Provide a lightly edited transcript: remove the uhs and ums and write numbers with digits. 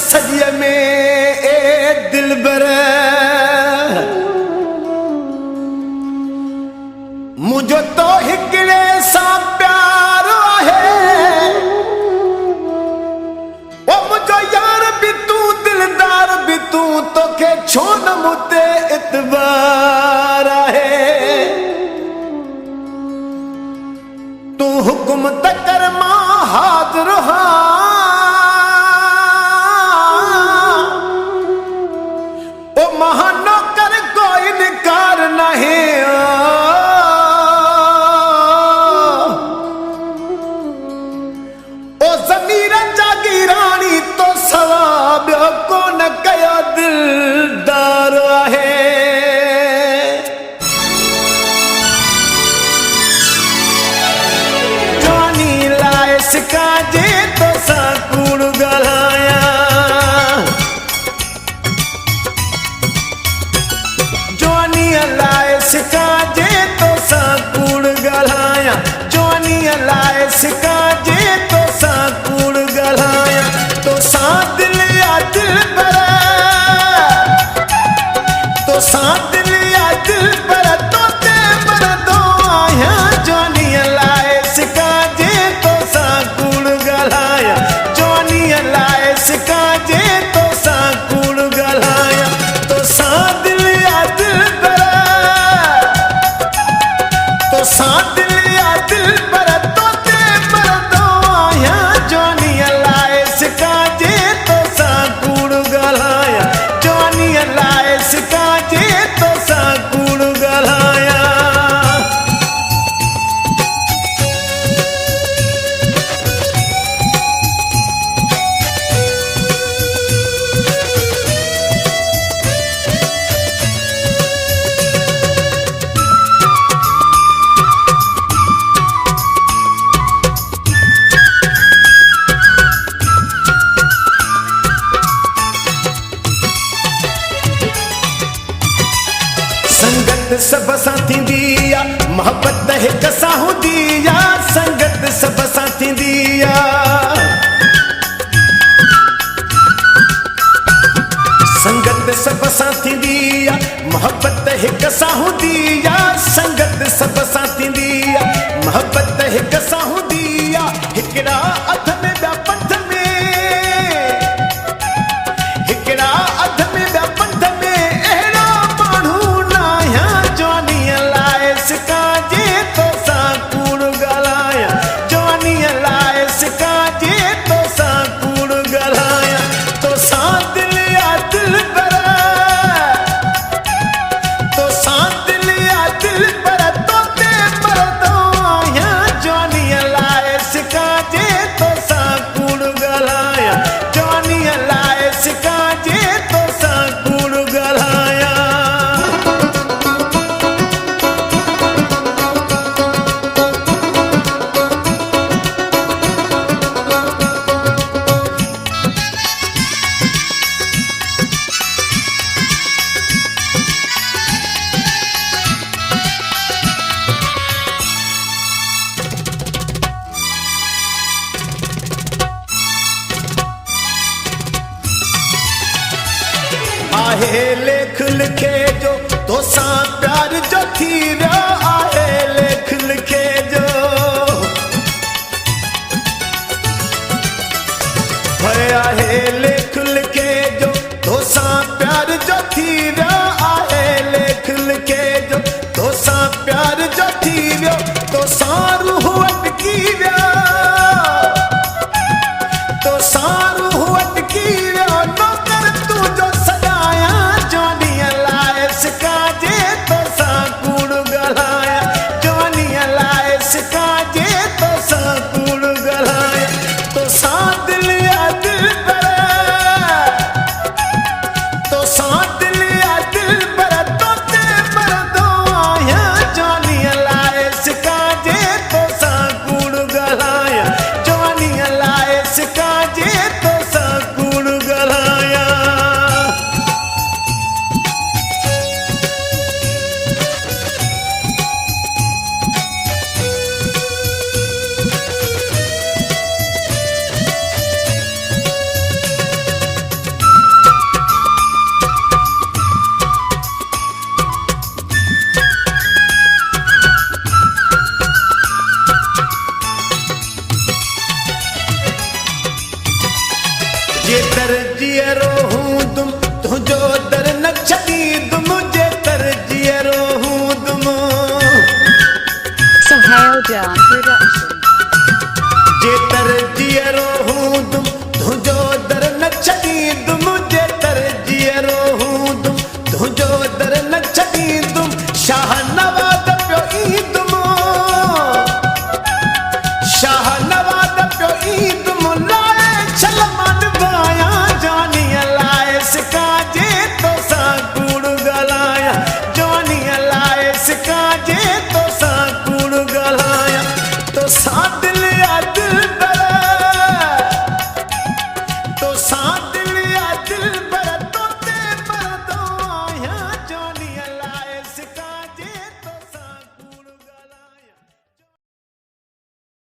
सॼ में ए दिलबर मुझो तो हिकिड़े सां प्यार आहे ओ मुझो यार भी तू दिलदार भी तू तोखे छो न मुते इतबार आहे तू हुकुम त कर मां हाज़िर हां महानो कर कोई निकार नहीं ओ ज़मीर जागी रानी तो सवाब को न कया दिलदार है जानी लाए सिका जे तो सा कूड़ गलाया लाए सिका जे तो सा कूड़ गलाया जोनी लाए सिका जे तो सा कूड़ गलाया तो सा दिल या दिल पर तो सा दिल या दिल पर तो ते पर दो आया जोनी लाए सिका जे तो सा कूड़ गलाया जोनी लाए सिका जे तो सा कूड़ गलाया तो सा दिल या दिल तो सा दिल या दिल पर तो ते पर दो आया जोनी लाए सिका जे तो सा कूड़ गलाया जोनी लाए सिका जे तो सा कूड़ गलाया संगत सब साथी दिया मोहब्बत हिक साहू दिया संगत सब साथी दिया संगत सब साथी दिया मोहब्बत हिक साहू दिया संगत सब साथी दिया मोहब्बत हिक साहू दिया हिकड़ा अध में ॿिया पंथ में हिकड़ा अध में ॿिया पंथ में अहिड़ा माण्हू नाया जोनी लाए सिका जे तो सा कूड़ गलाया जोनी लाए सिका जे तो सा कूड़ गलाया तो सा दिल या दिल पर तो सा दिल या दिल पर तो ते पर दो आया जोनी लाए सिका जे तो सा कूड़ गलाया जोनी लाए सिका जे तो सा कूड़ गलाया आहे लेख लिखे जो तो सा प्यार जो थी रहा आहे लेख लिखे जो भय आहे लेख लिखे जो तो सा प्यार जो थी रहा आहे लेख लिखे जो तो सा प्यार जो थी वियो तो सा रूह अटकी वियो तो सा रूह अटकी वियो नौकर तू जो सदाया जोनी लाए सिका जे तो सा कूड़ गलाया जोनी लाए सिका जे तो सा कूड़ गलाया तो सा दिल या दिल पर तो सा दिल या दिल पर तो ते पर दो आया जोनी लाए सिका जे तो सा जीअरो हूं तुम तुंहिंजो दर न छॾींदुमि जेतर जीअरो हूं तुम Sohail Jan Production. जेतर जीअरो हूं तुम तुंहिंजो दर न छॾींदुमि